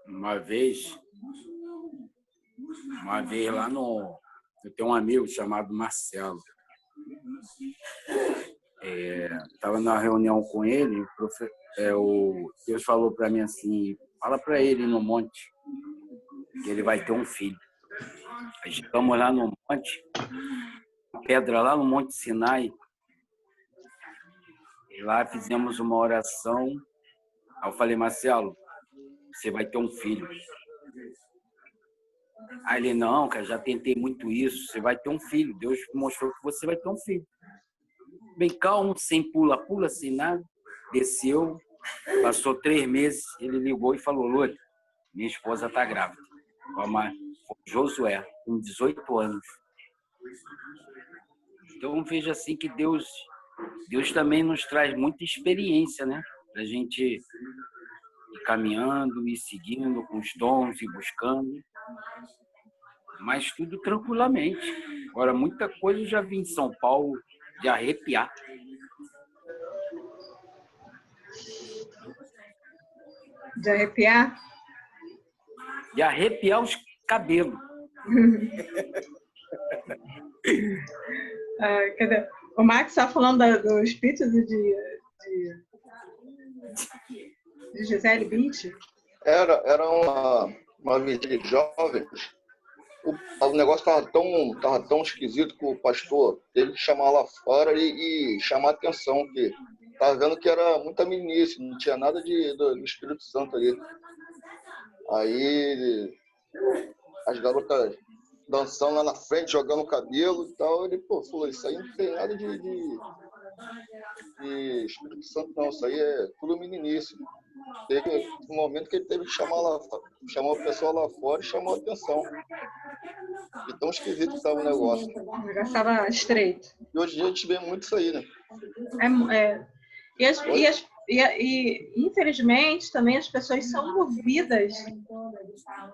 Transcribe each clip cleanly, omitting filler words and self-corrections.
Uma vez lá no... Eu tenho um amigo chamado Marcelo. Estava na reunião com ele, Deus falou para mim assim, fala para ele no monte, que ele vai ter um filho. Estamos lá no monte, pedra lá no Monte Sinai, e lá fizemos uma oração. Aí eu falei, Marcelo, você vai ter um filho. Aí ele, não, cara, já tentei muito isso, você vai ter um filho. Deus mostrou que você vai ter um filho. Bem calmo, sem pula-pula, sem nada. Desceu, passou 3 meses, ele ligou e falou, Lourdes, minha esposa está grávida. Josué, com 18 anos. Então, veja assim que Deus também nos traz muita experiência, né? Para a gente ir caminhando e seguindo com os dons e buscando. Mas tudo tranquilamente. Agora, muita coisa eu já vi em São Paulo de arrepiar. De arrepiar? De arrepiar os cabelos. O Max está falando do espírito de Gisele Bündchen. Era uma vigília de jovens. O negócio tava tão esquisito que o pastor teve que chamar lá fora e chamar a atenção, que tava vendo que era muita meninice, não tinha nada do Espírito Santo ali. Aí as garotas dançando lá na frente, jogando o cabelo e tal, ele falou, isso aí não tem nada de Espírito Santo não, isso aí é tudo meninice. Teve um momento que ele teve que chamou o pessoal lá fora e chamou a atenção. E tão esquisito que estava o negócio. O negócio estava estreito. E hoje em dia a gente vê muito isso aí, né? E infelizmente também as pessoas são movidas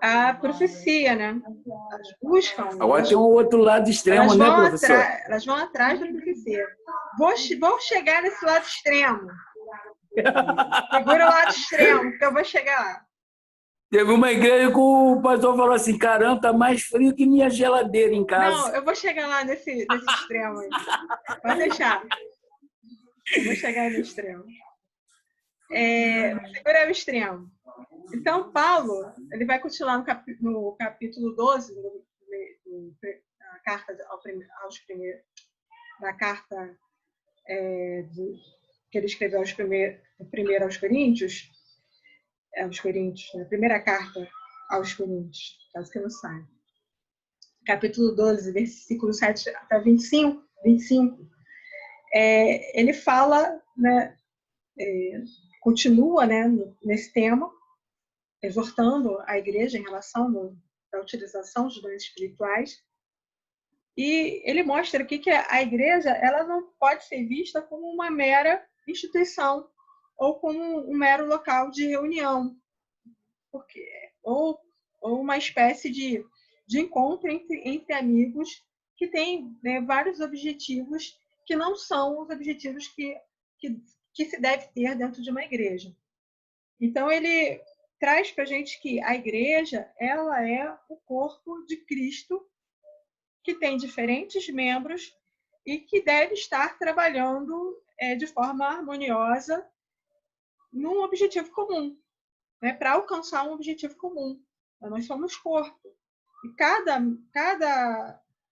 à profecia, né? Elas buscam. Agora tem um outro lado extremo, né, professor? Elas vão atrás da profecia. Vou chegar nesse lado extremo. Segura o lado extremo, que eu vou chegar lá. Teve uma igreja que o pastor falou assim, caramba, tá mais frio que minha geladeira em casa. Não, eu vou chegar lá nesse extremo aí. Pode deixar. Eu vou chegar no extremo. Segura o extremo. Então, Paulo, ele vai continuar no capítulo 12 da carta que ele escreveu primeiro aos Coríntios, na primeira carta aos Coríntios, caso que não saiba. Capítulo 12, versículo 7 até 25, ele fala, né, continua, né, nesse tema, exortando a igreja em relação à utilização dos dons espirituais. E ele mostra aqui que a igreja ela não pode ser vista como uma mera instituição ou como um mero local de reunião, ou uma espécie de encontro entre amigos que têm, né, vários objetivos que não são os objetivos que se deve ter dentro de uma igreja. Então, ele traz para a gente que a igreja ela é o corpo de Cristo, que tem diferentes membros e que deve estar trabalhando de forma harmoniosa num objetivo comum, né, para alcançar um objetivo comum. Então, nós somos corpo.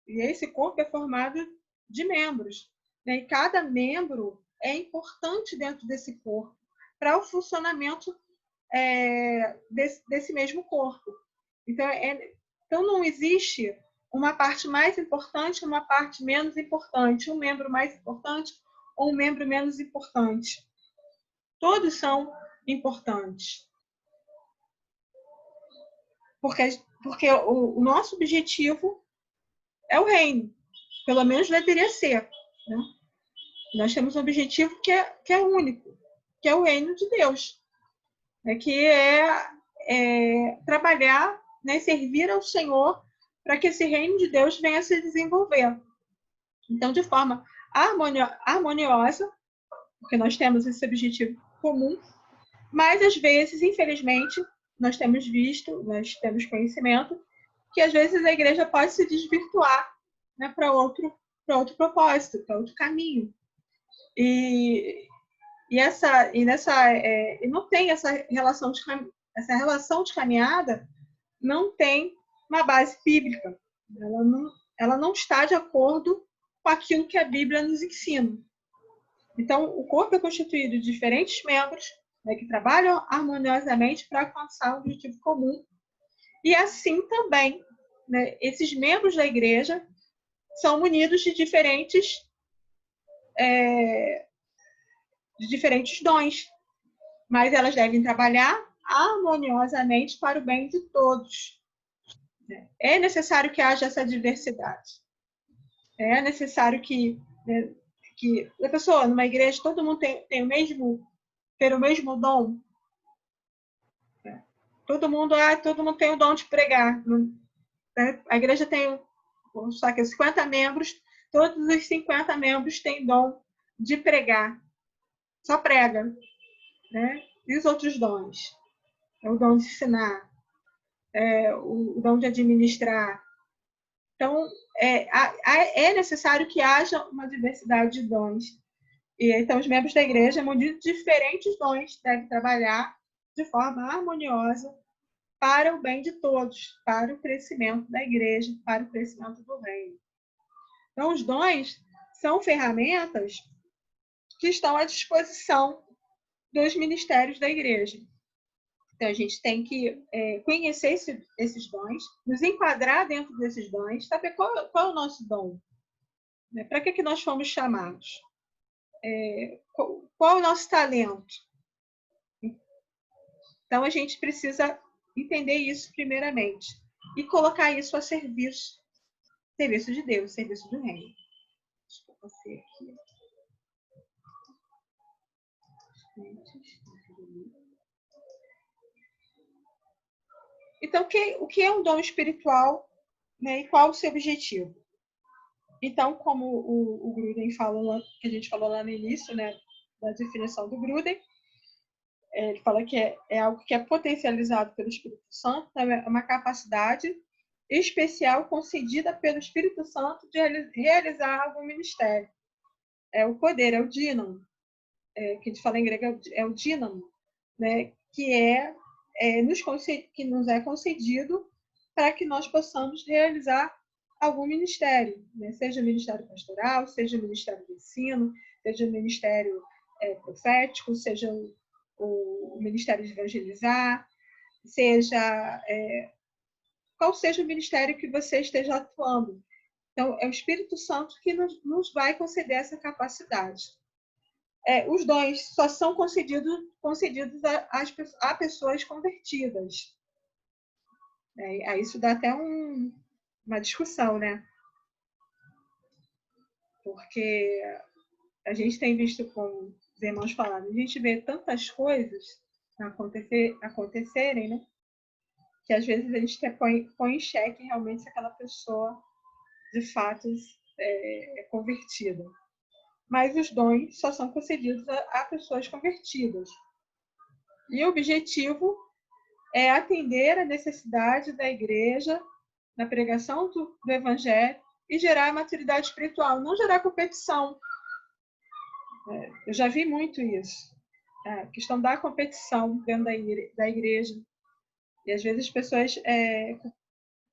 E esse corpo é formado de membros, né, e cada membro é importante dentro desse corpo para o funcionamento desse mesmo corpo. Então, não existe uma parte mais importante e uma parte menos importante, um membro mais importante ou um membro menos importante. Todos são importantes. Porque o nosso objetivo é o reino. Pelo menos deveria ser. Né? Nós temos um objetivo que é único, que é o reino de Deus. Que é trabalhar, né, servir ao Senhor para que esse reino de Deus venha a se desenvolver. Então, de forma harmoniosa, porque nós temos esse objetivo comum, mas, às vezes, infelizmente, nós temos visto, nós temos conhecimento, que às vezes a igreja pode se desvirtuar, né, para outro propósito, para outro caminho. E não tem essa relação de caminhada, não tem uma base bíblica. Ela não está de acordo com aquilo que a Bíblia nos ensina. Então, o corpo é constituído de diferentes membros, né, que trabalham harmoniosamente para alcançar um objetivo comum. E assim também, né, esses membros da igreja são munidos de diferentes dons, mas elas devem trabalhar harmoniosamente para o bem de todos. É necessário que haja essa diversidade. É necessário que a pessoa, numa igreja, todo mundo ter o mesmo dom. Todo mundo tem o dom de pregar. A igreja tem, vamos falar que 50 membros, todos os 50 membros têm dom de pregar. Só prega. Né? E os outros dons? É o dom de ensinar, o dom de administrar. Então, é necessário que haja uma diversidade de dons. E então, os membros da igreja, munidos de diferentes dons, devem trabalhar de forma harmoniosa para o bem de todos, para o crescimento da igreja, para o crescimento do reino. Então, os dons são ferramentas que estão à disposição dos ministérios da igreja. Então, a gente tem que conhecer esses dons, nos enquadrar dentro desses dons, saber qual é o nosso dom, né? Para que nós fomos chamados, qual é o nosso talento. Então, a gente precisa entender isso primeiramente e colocar isso a serviço de Deus, serviço do reino. Deixa eu passar aqui. Então, o que é um dom espiritual, né, e qual o seu objetivo? Então, como o Gruden falou, que a gente falou lá no início, né, da definição do Gruden, ele fala que é algo que é potencializado pelo Espírito Santo, é uma capacidade especial concedida pelo Espírito Santo de realizar algum ministério. É o poder, é o dínamo, que a gente fala em grego, é o dínamo, né, que nos é concedido para que nós possamos realizar algum ministério, né? Seja o ministério pastoral, seja o ministério de ensino, seja o ministério profético, seja o ministério de evangelizar, seja qual seja o ministério que você esteja atuando. Então, é o Espírito Santo que nos vai conceder essa capacidade. Os dons só são concedidos a pessoas convertidas. Aí isso dá até uma discussão, né? Porque a gente tem visto, como os irmãos falaram, a gente vê tantas coisas acontecerem, né? Que às vezes a gente põe em xeque realmente se aquela pessoa de fato é convertida. Mas os dons só são concedidos a pessoas convertidas. E o objetivo é atender a necessidade da igreja na pregação do evangelho e gerar maturidade espiritual, não gerar competição. Eu já vi muito isso. A questão da competição dentro da igreja. E às vezes as pessoas,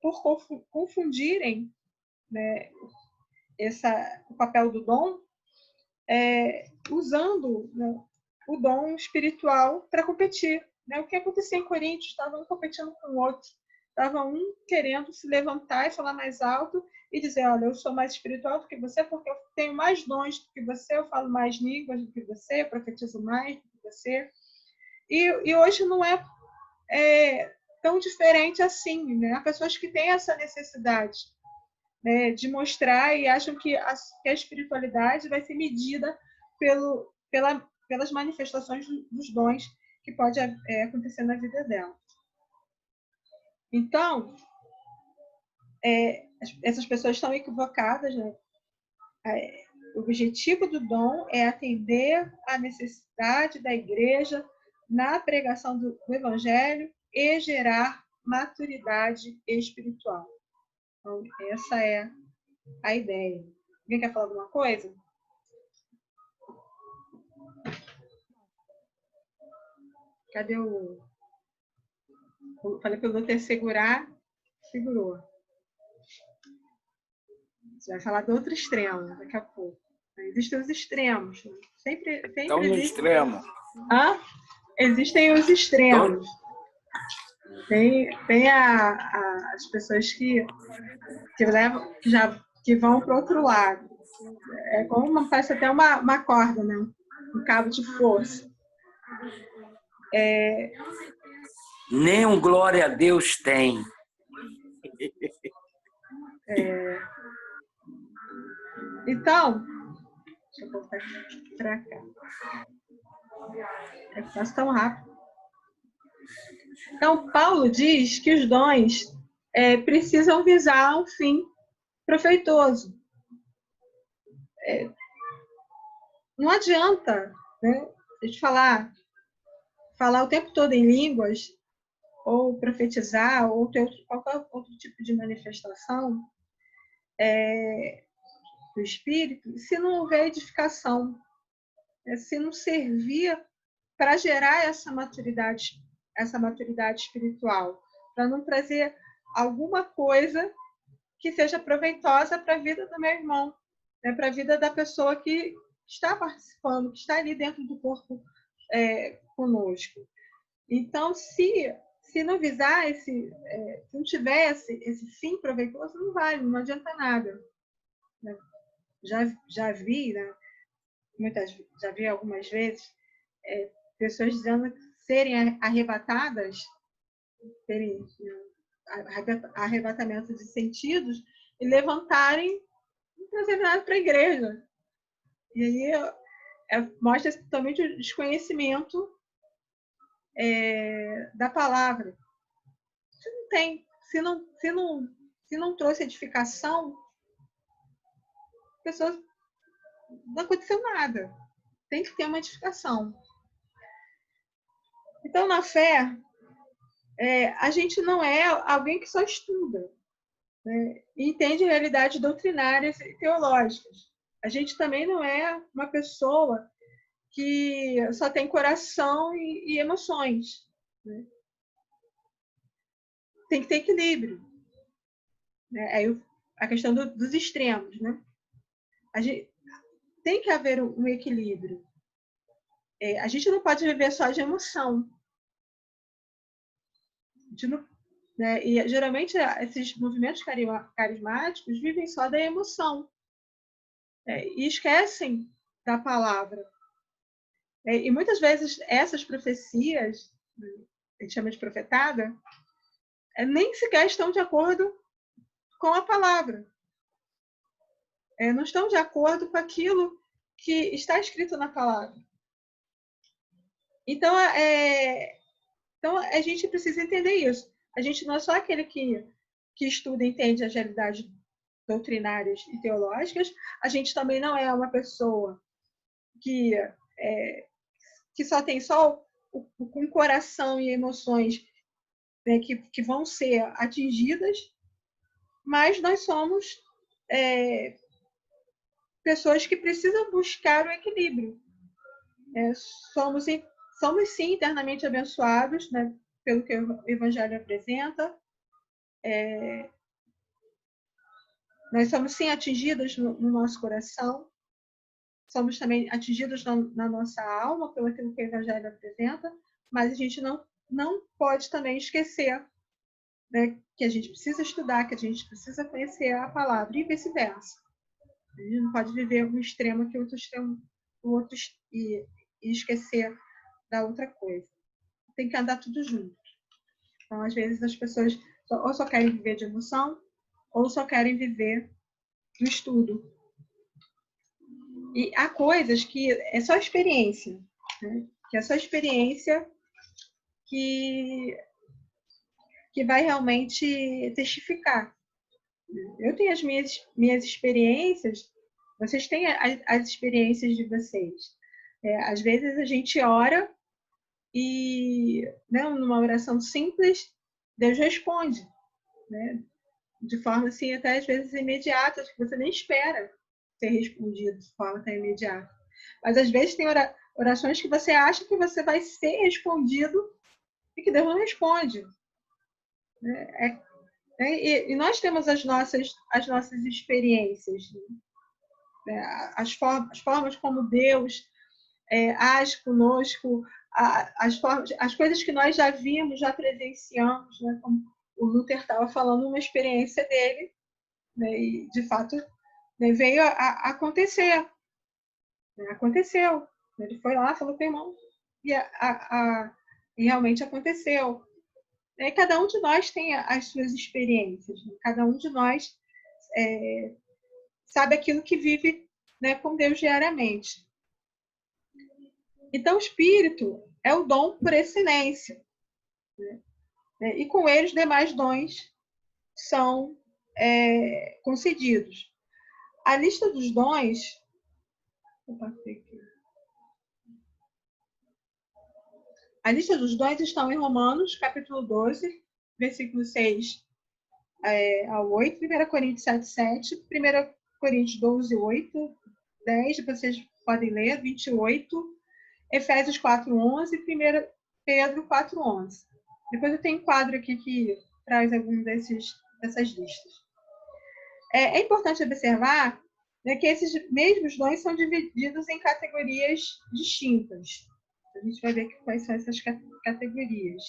por confundirem, né, o papel do dom, usando, né, o dom espiritual para competir. Né? O que acontecia em Coríntios? Estavam competindo com o outro. Estava um querendo se levantar e falar mais alto e dizer, olha, eu sou mais espiritual do que você porque eu tenho mais dons do que você, eu falo mais línguas do que você, eu profetizo mais do que você. E hoje não é tão diferente assim. Né? Há pessoas que têm essa necessidade, né, de mostrar e acham que a espiritualidade vai ser medida pelas manifestações dos dons que pode acontecer na vida dela. Então, essas pessoas estão equivocadas, né? O objetivo do dom é atender à necessidade da igreja na pregação do evangelho e gerar maturidade espiritual. Então, essa é a ideia. Alguém quer falar alguma coisa? Cadê o... Falei para o doutor segurar, segurou. Você vai falar do outro extremo daqui a pouco. Existem os extremos. Sempre Então, no existe... extremo. Existem os extremos. Tem as pessoas que vão para o outro lado. É como parece até uma corda, né? Um cabo de força. Nem um glória a Deus tem. Então, deixa eu voltar para cá. É que passa tão rápido. Então, Paulo diz que os dons precisam visar um fim proveitoso. Não adianta, né, a gente falar o tempo todo em línguas, ou profetizar, ou ter qualquer outro tipo de manifestação do Espírito, se não houver edificação, se não servir para gerar essa maturidade espiritual, para não trazer alguma coisa que seja proveitosa para a vida do meu irmão, né, para a vida da pessoa que está participando, que está ali dentro do corpo conosco. Então, se não visar se não tiver esse fim proveitoso, não vale, não adianta nada. Né? Já vi, né? Já vi algumas vezes pessoas dizendo que serem arrebatadas, terem arrebatamento de sentidos e levantarem e não trazerem nada para a igreja. E aí mostra totalmente o desconhecimento da palavra. Se não tem, se não trouxe edificação, pessoas não aconteceu nada. Tem que ter uma edificação. Então, na fé, a gente não é alguém que só estuda, né, e entende realidades doutrinárias e teológicas. A gente também não é uma pessoa que só tem coração e emoções. Né? Tem que ter equilíbrio. Né? Aí a questão dos extremos. Né? Tem que haver um equilíbrio. A gente não pode viver só de emoção. Né? E geralmente esses movimentos carismáticos vivem só da emoção, e esquecem da palavra. E muitas vezes essas profecias, a gente chama de profetada, nem sequer estão de acordo com a palavra. Não estão de acordo com aquilo que está escrito na palavra. Então, então a gente precisa entender isso. A gente não é só aquele que estuda e entende as realidades doutrinárias e teológicas, a gente também não é uma pessoa que só tem com coração e emoções, né, que vão ser atingidas, mas nós somos pessoas que precisam buscar o equilíbrio. Somos sim internamente abençoados, né, pelo que o Evangelho apresenta. Nós somos sim atingidos no nosso coração, somos também atingidos na nossa alma pelo que o Evangelho apresenta, mas a gente não pode também esquecer, né, que a gente precisa estudar, que a gente precisa conhecer a palavra e vice-versa. A gente não pode viver um extremo que o outro extremo, e esquecer da outra coisa. Tem que andar tudo junto. Então, às vezes, as pessoas ou só querem viver de emoção, ou só querem viver do estudo. E há coisas que é só experiência, né? Que é só experiência que vai realmente testificar. Eu tenho as minhas experiências, vocês têm as experiências de vocês. Às vezes a gente ora e, né, numa oração simples, Deus responde, né? De forma assim, até às vezes imediata, que você nem espera ser respondido de forma tão imediata. Mas às vezes tem orações que você acha que você vai ser respondido e que Deus não responde. E nós temos as nossas experiências, né? As formas como Deus age conosco, as coisas que nós já vimos, já presenciamos, né? Como o Luther estava falando, uma experiência dele, né? E de fato, né, veio a acontecer. Né? Aconteceu. Ele foi lá, falou com o irmão, e realmente aconteceu. E cada um de nós tem as suas experiências, né? Cada um de nós sabe aquilo que vive, né, com Deus diariamente. Então, o Espírito é o dom por excelência. Né? E com ele, os demais dons são concedidos. A lista dos dons. A lista dos dons estão em Romanos, capítulo 12, versículo 6 ao 8, 1 Coríntios 7, 7, 1 Coríntios 12, 8, 10, vocês podem ler, 28, Efésios 4, 11, 1 Pedro 4, 11. Depois eu tenho um quadro aqui que traz algum dessas listas. É importante observar, né, que esses mesmos dons são divididos em categorias distintas. A gente vai ver quais são essas categorias.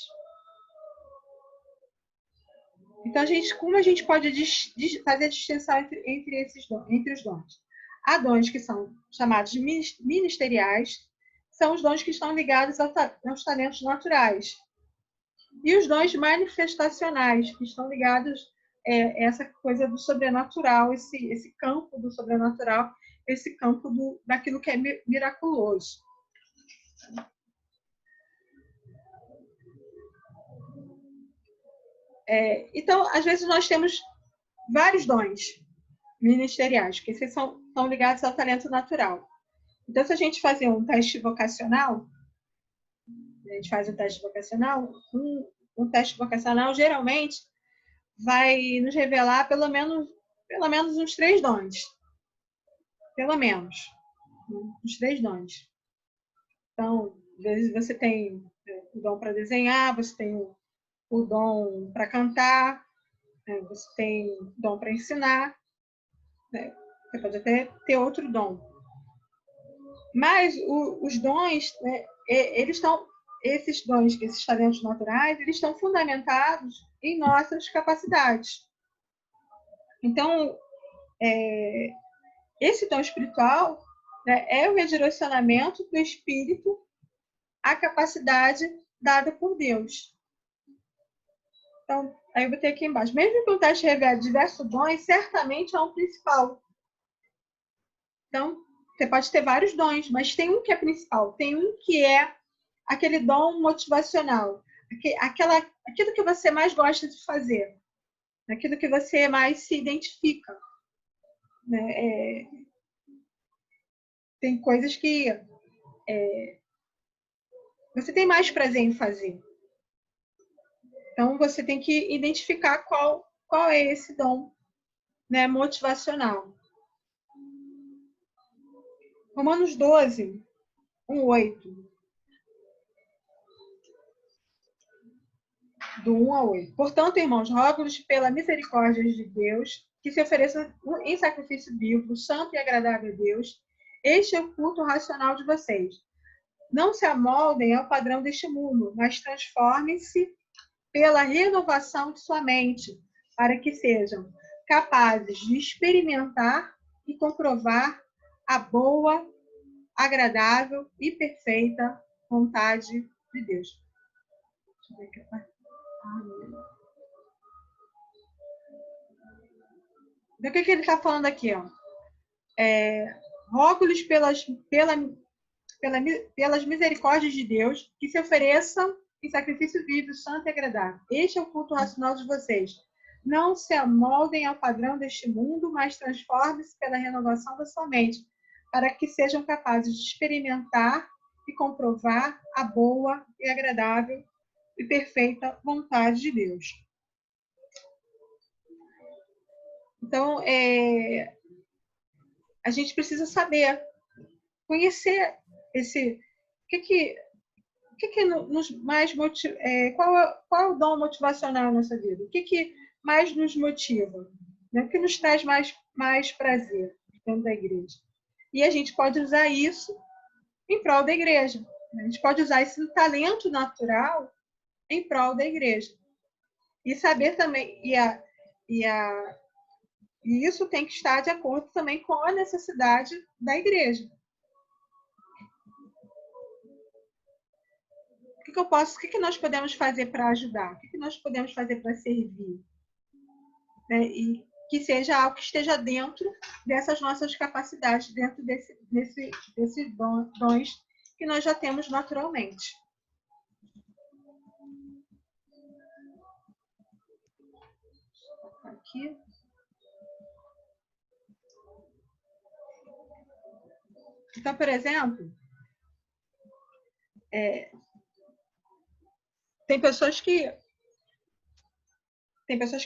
Então, como a gente pode fazer a distinção entre os dons? Há dons que são chamados ministeriais, são os dons que estão ligados aos talentos naturais. E os dons manifestacionais, que estão ligados a essa coisa do sobrenatural, esse campo do sobrenatural, esse campo daquilo que é miraculoso. Então, às vezes, nós temos vários dons ministeriais, que esses são ligados ao talento natural. Então, se a gente fazer um teste vocacional, um teste vocacional geralmente vai nos revelar pelo menos uns 3 dons. Pelo menos. Uns 3 dons. Então, às vezes você tem o dom para desenhar, você tem o dom para cantar, né? Você tem o dom para ensinar, né? Você pode até ter outro dom. Mas os dons, né, esses dons, esses talentos naturais, eles estão fundamentados em nossas capacidades. Então, esse dom espiritual, né, é o redirecionamento do espírito à capacidade dada por Deus. Então, aí eu botei aqui embaixo. Mesmo que o teste revele diversos dons, certamente é um principal. Então, você pode ter vários dons, mas tem um que é principal. Tem um que é aquele dom motivacional. Aquilo que você mais gosta de fazer. Aquilo que você mais se identifica. Né? Tem coisas que você tem mais prazer em fazer. Então, você tem que identificar qual é esse dom, né, motivacional. Romanos 12, 1:8. Do 1 ao 8. Portanto, irmãos, rogo-lhes pela misericórdia de Deus que se ofereçam em sacrifício vivo, santo e agradável a Deus. Este é o culto racional de vocês. Não se amoldem ao padrão deste mundo, mas transformem-se pela renovação de sua mente, para que sejam capazes de experimentar e comprovar a boa, agradável e perfeita vontade de Deus. Deixa eu ver aqui a parte. Do que ele está falando aqui? Rogo-lhes pelas misericórdias de Deus que se ofereçam em sacrifício vivo, santo e agradável. Este é o culto racional de vocês. Não se amoldem ao padrão deste mundo, mas transformem-se pela renovação da sua mente, para que sejam capazes de experimentar e comprovar a boa e agradável e perfeita vontade de Deus. Então, a gente precisa saber, conhecer o que nos mais motiva, qual é o dom motivacional na nossa vida? O que mais nos motiva? Né? O que nos traz mais prazer dentro da igreja? E a gente pode usar isso em prol da igreja. Né? A gente pode usar esse talento natural em prol da igreja. E saber também, e isso tem que estar de acordo também com a necessidade da igreja. O que nós podemos fazer para ajudar? O que nós podemos fazer para servir? Né? E que seja algo que esteja dentro dessas nossas capacidades, dentro desses dons que nós já temos naturalmente. Aqui. Então, por exemplo, tem pessoas que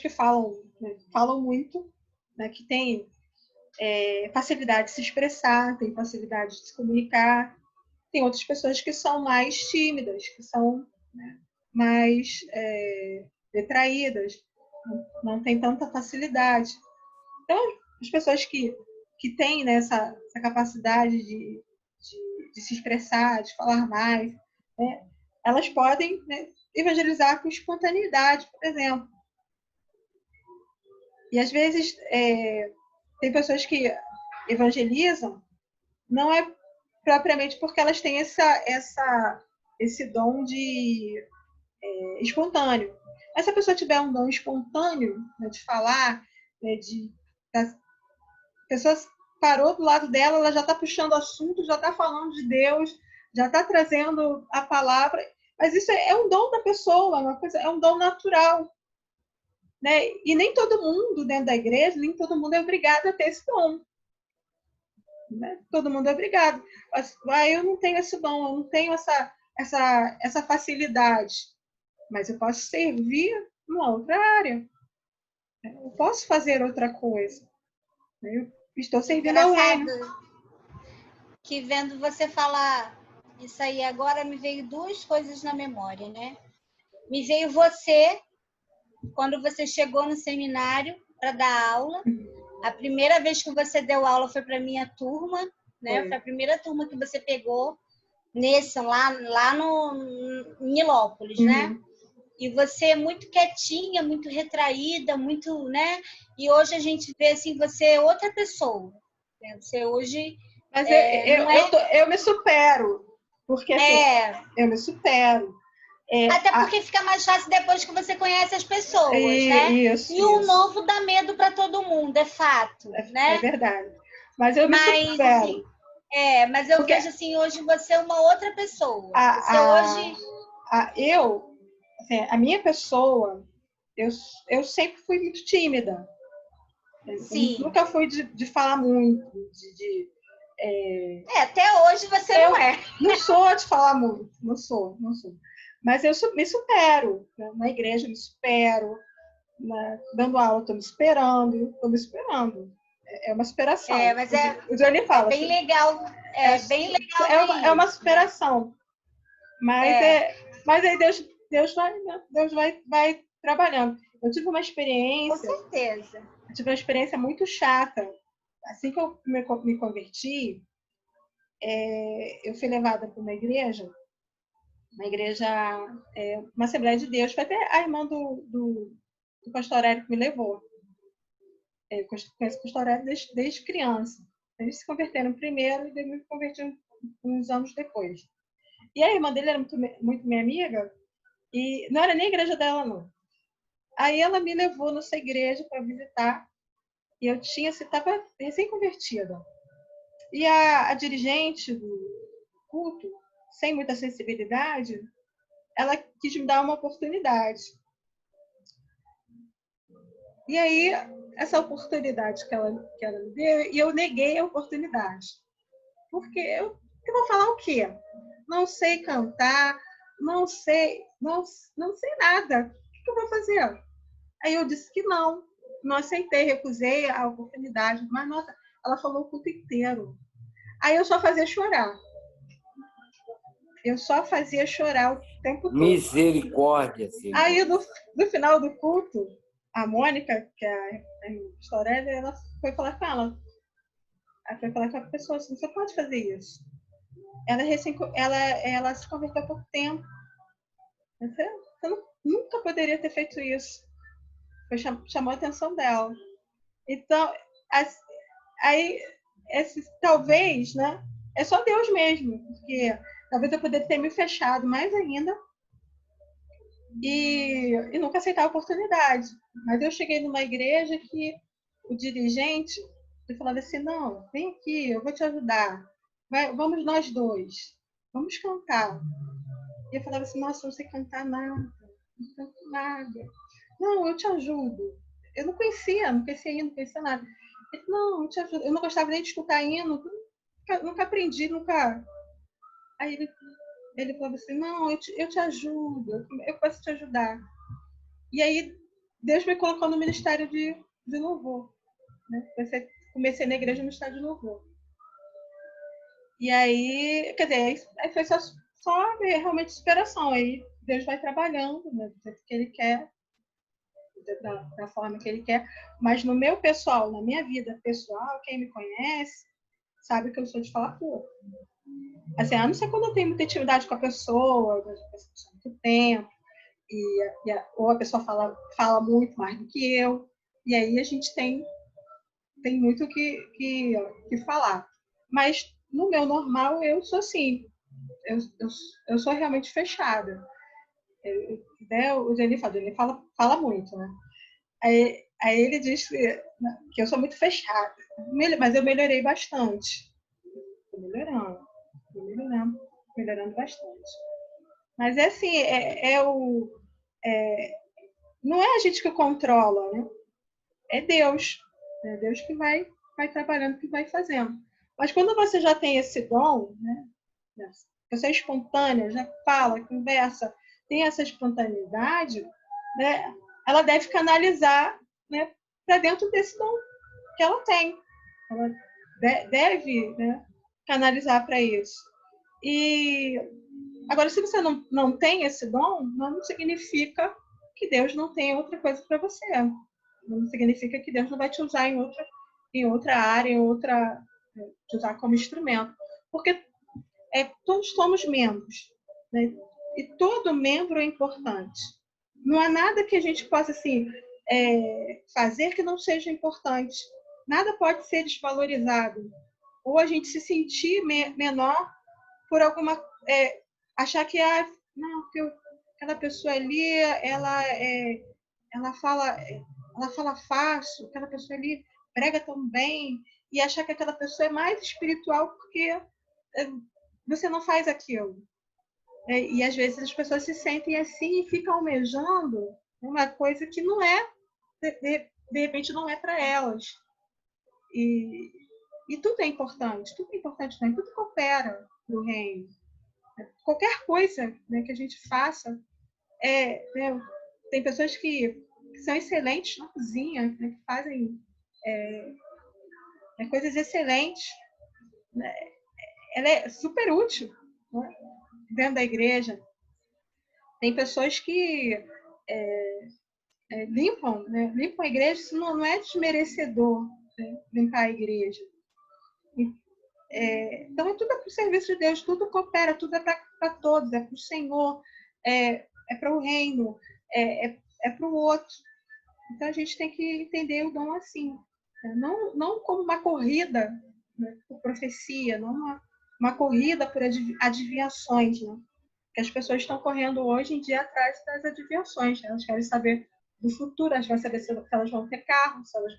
falam, né, falam muito, né, que têm facilidade de se expressar, têm facilidade de se comunicar. Tem outras pessoas que são mais tímidas, que são, né, mais retraídas, não têm tanta facilidade. Então, as pessoas que têm, né, essa capacidade de se expressar, de falar mais, né, elas podem, né, evangelizar com espontaneidade, por exemplo. E, às vezes, tem pessoas que evangelizam, não é propriamente porque elas têm esse dom de espontâneo. Mas se a pessoa tiver um dom espontâneo, né, de falar, né, a pessoa parou do lado dela, ela já está puxando assunto, já está falando de Deus, já está trazendo a palavra. Mas isso é um dom da pessoa, é um dom natural. Né? E nem todo mundo dentro da igreja, nem todo mundo é obrigado a ter esse dom. Né? Todo mundo é obrigado. Eu não tenho esse dom, eu não tenho essa facilidade. Mas eu posso servir numa outra área. Eu posso fazer outra coisa. Eu estou servindo ao reino. Que vendo você falar isso aí agora, me veio duas coisas na memória, né? Me veio você, quando você chegou no seminário para dar aula. A primeira vez que você deu aula foi para minha turma, né? Foi a primeira turma que você pegou lá no Nilópolis, né? E você muito quietinha, muito retraída, muito, né? E hoje a gente vê assim, você é outra pessoa. Né? Você hoje... Mas eu me supero. Porque assim, eu me supero. Até porque fica mais fácil depois que você conhece as pessoas, né? Isso. O novo dá medo para todo mundo, é fato, né? É verdade. Mas eu me supero. Assim, mas eu vejo assim, hoje você é uma outra pessoa. A minha pessoa, eu sempre fui muito tímida. Sim. Eu nunca fui de falar muito, até hoje você não é. Não sou de falar muito, não sou. Mas eu me supero. Né? Na igreja eu me supero, dando aula estou me esperando. É uma superação. Mas o Johnny fala, bem legal. Bem legal. É uma superação. Mas aí Deus vai trabalhando. Eu tive uma experiência. Com certeza. Eu tive uma experiência muito chata. Assim que eu me converti, eu fui levada para uma igreja, uma Assembleia de Deus. Foi até a irmã do pastor Hélio que me levou. Eu conheço o pastor Hélio desde criança. Eles se converteram primeiro e eu me converti uns anos depois. E a irmã dele era muito minha amiga, e não era nem a igreja dela, não. Aí ela me levou nessa igreja para visitar, e eu estava recém-convertida. E a dirigente do culto, sem muita sensibilidade, ela quis me dar uma oportunidade. E aí, essa oportunidade que ela me deu, e eu neguei a oportunidade. Porque eu vou falar o quê? não sei cantar, não sei nada. O que eu vou fazer? Aí eu disse que não aceitei, recusei a oportunidade. Mas, nossa, ela falou o culto inteiro. Aí eu só fazia chorar. Eu só fazia chorar o tempo todo. Misericórdia, Senhor. Aí, no final do culto, a Mônica, que é a história, ela foi falar com ela. Ela foi falar com a pessoa assim, você pode fazer isso. Ela se converteu há pouco tempo. Você nunca poderia ter feito isso. Chamou a atenção dela. Então, aí, talvez, né? É só Deus mesmo, porque talvez eu poderia ter me fechado mais ainda e nunca aceitar a oportunidade. Mas eu cheguei numa igreja que o dirigente ele falava assim, não, vem aqui, eu vou te ajudar. Vamos nós dois, vamos cantar. E eu falava assim, nossa, eu não sei cantar nada, não canto nada. Não, eu te ajudo. Eu não conhecia hino, não conhecia nada. Ele, não, eu te ajudo. Eu não gostava nem de escutar hino, nunca aprendi, nunca. Aí ele falava assim, não, eu te ajudo, eu posso te ajudar. E aí Deus me colocou no ministério de louvor. Né? Comecei na igreja no ministério de louvor. E aí, quer dizer, aí foi só realmente superação. Aí Deus vai trabalhando, né, do jeito que Ele quer, da forma que Ele quer. Mas no meu pessoal, na minha vida pessoal, quem me conhece, sabe que eu sou de falar pouco. Assim, a não ser quando eu tenho muita intimidade com a pessoa, há muito tempo, ou a pessoa fala muito mais do que eu, e aí a gente tem muito o que falar. Mas no meu normal, eu sou assim, eu sou realmente fechada. O Jenny fala muito, né? Aí ele diz que eu sou muito fechada, mas eu melhorei bastante. Estou melhorando bastante. Mas é assim, não é a gente que controla, né? É Deus. É Deus que vai trabalhando, que vai fazendo. Mas quando você já tem esse dom, né? Você é espontânea, já fala, conversa, tem essa espontaneidade, né? Ela deve canalizar, né, para dentro desse dom que ela tem. Ela deve, né, canalizar para isso. E agora, se você não tem esse dom, não significa que Deus não tem outra coisa para você. Não significa que Deus não vai te usar em outra área, te usar como instrumento. Porque todos somos membros, né? E todo membro é importante. Não há nada que a gente possa assim, fazer que não seja importante. Nada pode ser desvalorizado. Ou a gente se sentir menor por alguma... achar que não, que aquela pessoa ali, ela fala fácil, aquela pessoa ali prega tão bem, e achar que aquela pessoa é mais espiritual porque você não faz aquilo. E às vezes as pessoas se sentem assim e ficam almejando uma coisa que não é, de repente não é para elas. E tudo é importante também, tudo coopera no reino. Qualquer coisa, né, que a gente faça, né, tem pessoas que são excelentes na cozinha, né, que fazem coisas excelentes. Né? Ela é super útil, né, dentro da igreja. Tem pessoas que limpam a igreja, isso não é desmerecedor, né, limpar a igreja. Então, tudo é para o serviço de Deus, tudo coopera, tudo é para todos, é para o Senhor, é para o reino, é para o outro. Então, a gente tem que entender o dom assim, né? Não como uma corrida, né, por profecia, não uma corrida por adivinhações, né? Que as pessoas estão correndo hoje em dia atrás das adivinhações, né? Elas querem saber do futuro, elas querem saber se elas vão ter carro, se elas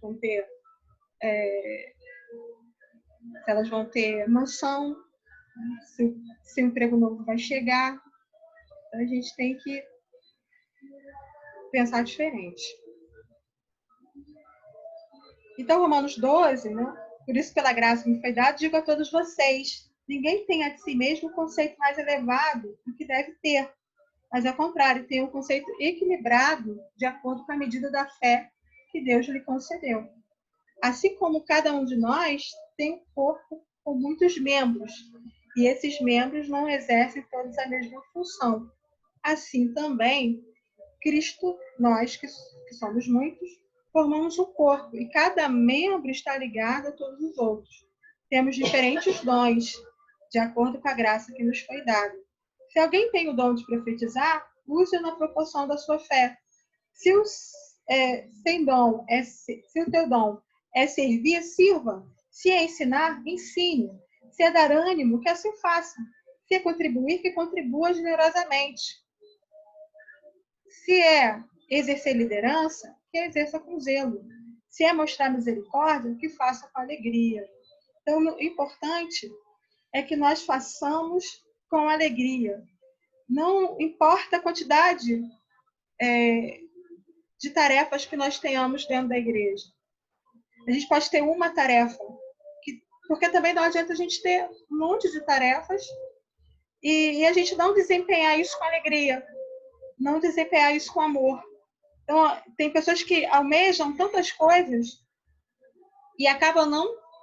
vão ter mansão, né? Se o emprego novo vai chegar. Então, a gente tem que pensar diferente. Então, Romanos 12, né? Por isso, pela graça que me foi dada, digo a todos vocês, ninguém tem a de si mesmo um conceito mais elevado do que deve ter, mas, ao contrário, tem um conceito equilibrado de acordo com a medida da fé que Deus lhe concedeu. Assim como cada um de nós tem um corpo com muitos membros, e esses membros não exercem todos a mesma função. Assim também, Cristo, nós que somos muitos, formamos um corpo, e cada membro está ligado a todos os outros. Temos diferentes dons, de acordo com a graça que nos foi dada. Se alguém tem o dom de profetizar, use-o na proporção da sua fé. Se o teu dom é servir, sirva. Se é ensinar, ensine. Se é dar ânimo, que assim faça. Se é contribuir, que contribua generosamente. Se é exercer liderança, que exerça com zelo. Se é mostrar misericórdia, que faça com alegria. Então, o importante é que nós façamos com alegria. Não importa a quantidade de tarefas que nós tenhamos dentro da igreja. A gente pode ter uma tarefa, porque também não adianta a gente ter um monte de tarefas e a gente não desempenhar isso com alegria, não desempenhar isso com amor. Então, tem pessoas que almejam tantas coisas e acabam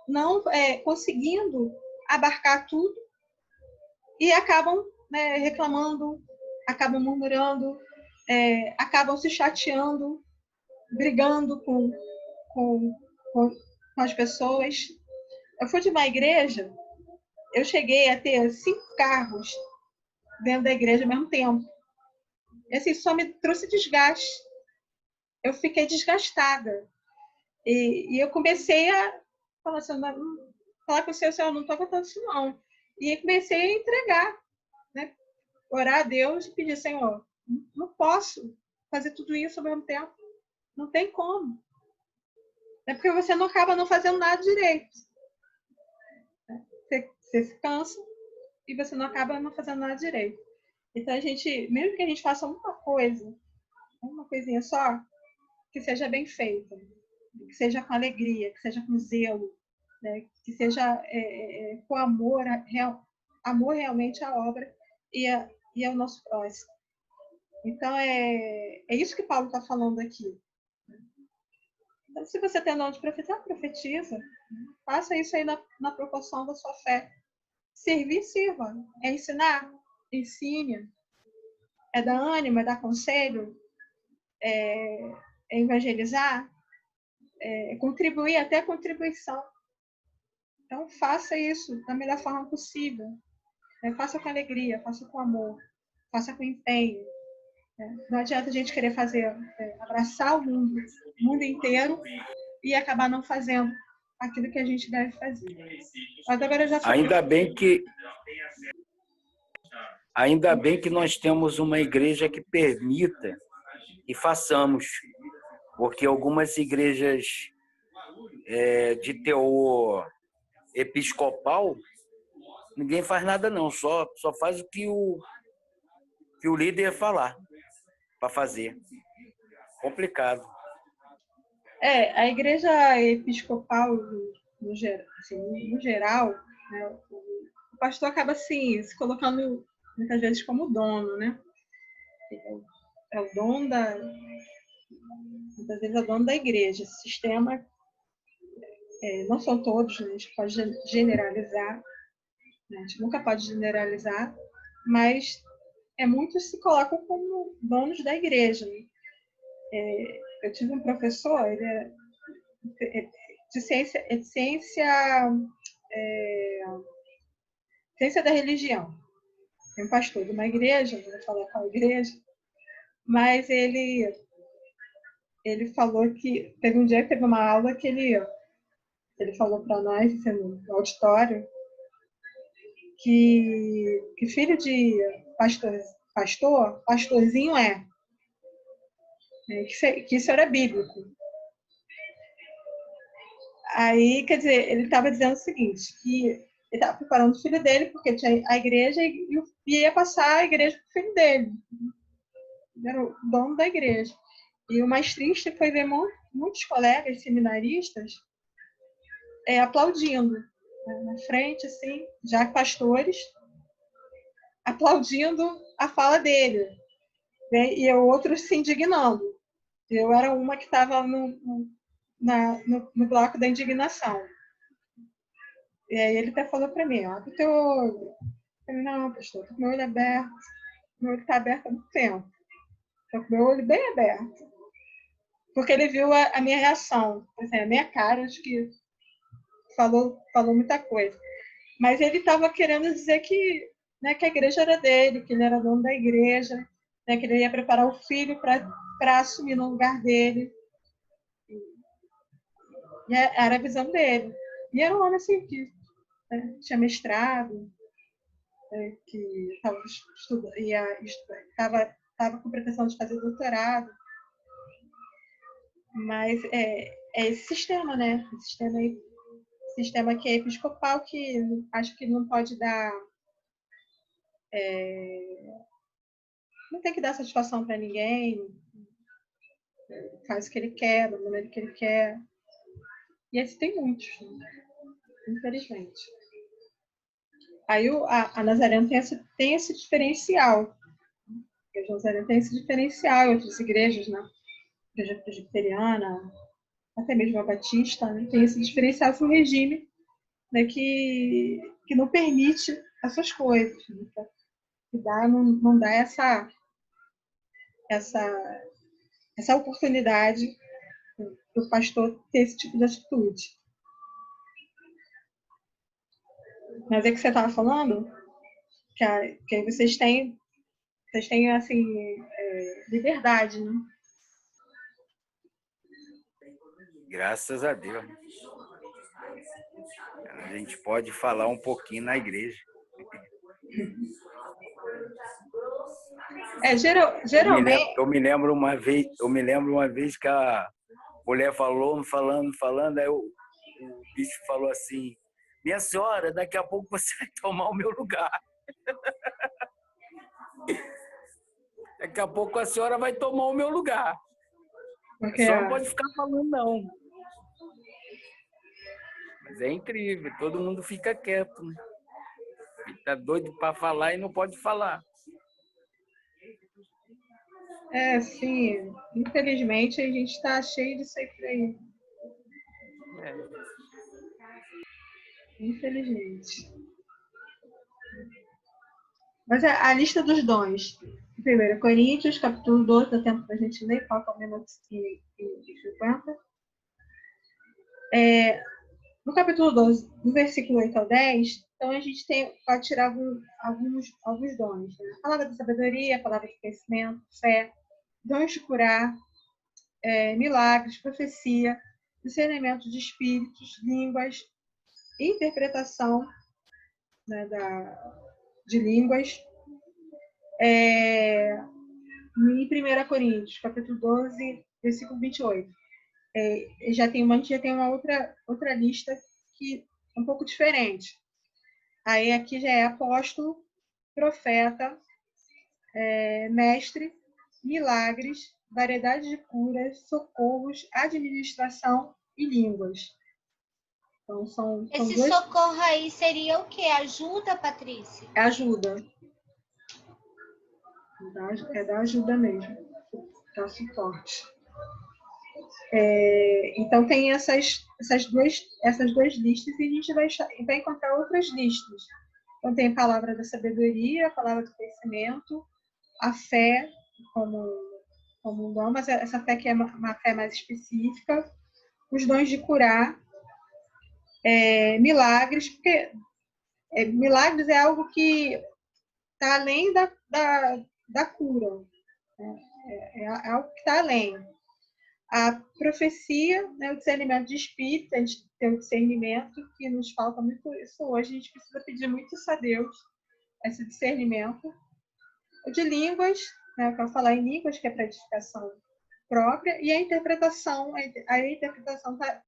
não conseguindo abarcar tudo e acabam reclamando, acabam murmurando, acabam se chateando, brigando com as pessoas. Eu fui de uma igreja, eu cheguei a ter 5 carros dentro da igreja ao mesmo tempo. E assim, só me trouxe desgaste. Eu fiquei desgastada. E eu comecei a falar assim, falar com o Senhor, eu não estou aguentando isso não. E aí comecei a entregar, né? Orar a Deus e pedir, Senhor, não posso fazer tudo isso ao mesmo tempo. Não tem como. É porque você não acaba não fazendo nada direito. Você se cansa e você não acaba não fazendo nada direito. Então, mesmo que a gente faça uma coisinha só, que seja bem feita, que seja com alegria, que seja com zelo, né? Que seja com amor, amor realmente à obra e ao nosso próximo. Então, é isso que Paulo está falando aqui. Então, se você tem dom de profetizar, profetiza. Faça isso aí na proporção da sua fé. Servir, sirva. É ensinar? Ensine. É dar ânimo, é dar conselho, é evangelizar, é contribuir, até a contribuição. Então, faça isso da melhor forma possível. Faça com alegria, faça com amor, faça com empenho. Não adianta a gente querer abraçar o mundo inteiro e acabar não fazendo aquilo que a gente deve fazer. Mas agora já falei. Ainda bem que nós temos uma igreja que permita e façamos, porque algumas igrejas de teor episcopal, ninguém faz nada não, só faz o que o líder falar para fazer. Complicado. A igreja episcopal, no geral, né, o pastor acaba assim, se colocando muitas vezes como dono, né? É o dono muitas vezes é o dono da igreja. Esse sistema, não são todos, né? A gente pode generalizar, né? A gente nunca pode generalizar, mas muitos se colocam como donos da igreja, né? Eu tive um professor, ele é de ciência da religião. É um pastor de uma igreja, não vou falar qual igreja, mas ele falou que teve um dia que teve uma aula que ele falou para nós, no auditório, que filho de pastorzinho que isso era bíblico. Aí, quer dizer, ele estava dizendo o seguinte, que ele estava preparando o filho dele, porque tinha a igreja e ia passar a igreja para o filho dele. Ele era o dono da igreja. E o mais triste foi ver muitos colegas seminaristas aplaudindo. na frente, assim, já pastores, aplaudindo a fala dele, né? E outros se indignando. Eu era uma que estava no bloco da indignação. E aí ele até falou para mim, abre o teu olho. Eu falei, não, pastor, meu olho é aberto. Meu olho está aberto há muito tempo. Estou com meu olho bem aberto. Porque ele viu a minha reação, assim, a minha cara, acho que falou muita coisa. Mas ele estava querendo dizer que, né, que a igreja era dele, que ele era dono da igreja, né, que ele ia preparar o filho para assumir no lugar dele. E era a visão dele. E era um homem assim, que, né, tinha mestrado, né, que estava com pretensão de fazer doutorado. Mas é esse sistema, né? Sistema que é episcopal, que acho que não pode dar. Não tem que dar satisfação para ninguém, faz o que ele quer, da maneira que ele quer. E esse tem muitos, né? Infelizmente. Aí a Nazareno tem esse diferencial. A igreja Nazareno tem esse diferencial em outras igrejas, né? Igreja presbiteriana, até mesmo a Batista, né? Tem esse diferencial, esse regime, né? que não permite essas coisas, né? Que não dá essa oportunidade do pastor ter esse tipo de atitude. Mas é que você estava falando que aí vocês têm assim, liberdade, né? Graças a Deus. A gente pode falar um pouquinho na igreja. Geralmente. Eu me lembro uma vez que a mulher falando, aí o bicho falou assim: minha senhora, daqui a pouco você vai tomar o meu lugar. Daqui a pouco a senhora vai tomar o meu lugar. Porque A senhora não pode ficar falando, não. Mas é incrível, todo mundo fica quieto, né? Fica doido para falar e não pode falar. Sim. Infelizmente, a gente está cheio disso aí por aí. Infelizmente. Mas a lista dos dons. 1 Coríntios, capítulo 12, dá tempo para a gente ler, falta 1 minuto e 50. No capítulo 12, do versículo 8 ao 10, então a gente pode tirar alguns dons. Né? A palavra de sabedoria, a palavra de conhecimento, fé, dons de curar, milagres, profecia, discernimento de espíritos, línguas, interpretação, né, de línguas. Em 1 Coríntios, capítulo 12, versículo 28. Já tem uma outra lista que é um pouco diferente. Aí aqui já é apóstolo, profeta, mestre, milagres, variedade de curas, socorros, administração e línguas. Então, são Esse dois... socorro aí seria o quê? Ajuda, Patrícia? Ajuda. É da ajuda mesmo. Dá suporte. Então, tem essas duas listas e a gente vai encontrar outras listas. Então, tem a palavra da sabedoria, a palavra do conhecimento, a fé como um dom, mas essa fé que é uma fé mais específica, os dons de curar, milagres, porque milagres é algo que está além da cura, né? É algo que está além. A profecia, né, o discernimento de espírito, a gente tem o discernimento, que nos falta muito isso hoje, a gente precisa pedir muito isso a Deus, esse discernimento. O de línguas, né, eu quero falar em línguas, que é para edificação própria, e a interpretação está